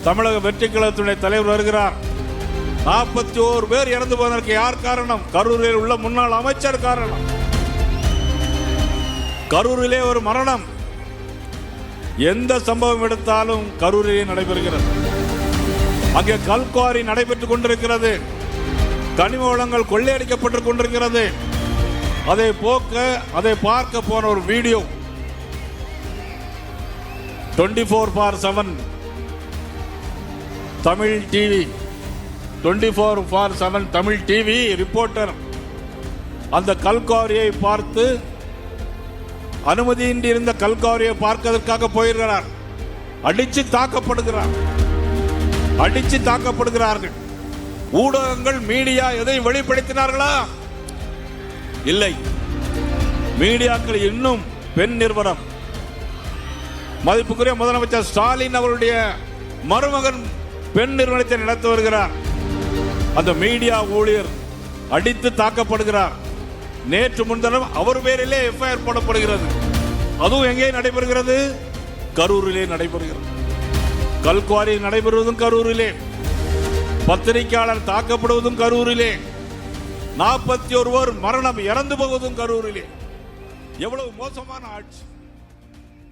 தமிழக வெற்றி கழகத்துடைய தலைவர் வருகிறார். 41 பேர் இறந்து போவதற்கு யார் காரணம்? கரூரில் உள்ள முன்னாள் அமைச்சர் காரணம். கரூரிலே ஒரு மரணம். எந்த சம்பவம் எடுத்தாலும் கரூரிலே நடைபெறுகிறது. அங்கே கல்குவாரி நடைபெற்றுக் கொண்டிருக்கிறது. கனிம வளங்கள் கொள்ளையடிக்கப்பட்டுக் கொண்டிருக்கிறது. அதை பார்க்க போன ஒரு video 24/7 Tamil TV 24/7 Tamil TV reporter அந்த கல்குவாரியை பார்த்து அனுமதியின்றி இருந்த கல்குவாரியை பார்ப்பதற்காக போயிருக்கிறார். அடிச்சு தாக்கப்படுகிறார்கள். ஊடகங்கள் மீடியா எதை வெளிப்படுத்தினார்களா? இல்லை. மீடியாக்கள் இன்னும் பெண் நிறுவனம் மதிப்புக்குரிய முதலமைச்சர் ஸ்டாலின் அவருடைய மருமகன் பெண் நிறுவனத்தை நடத்தி வருகிறார். அந்த மீடியா ஊழியர் அடித்து தாக்கப்படுகிறார். நேற்று முன்தினம் அவர் பேரிலே எஃப்ஐஆர் போடப்படுகிறது. அதுவும் எங்கே நடைபெறுகிறது? கரூரிலே நடைபெறுகிறது. கல்குவாரி நடைபெறுவதும் கரூரிலே, பத்திரிகையாளர் தாக்கப்படுவதும் கரூரிலே, 41 மரணம் இறந்து போவதும் கரூரிலே. எவ்வளவு மோசமான ஆட்சி!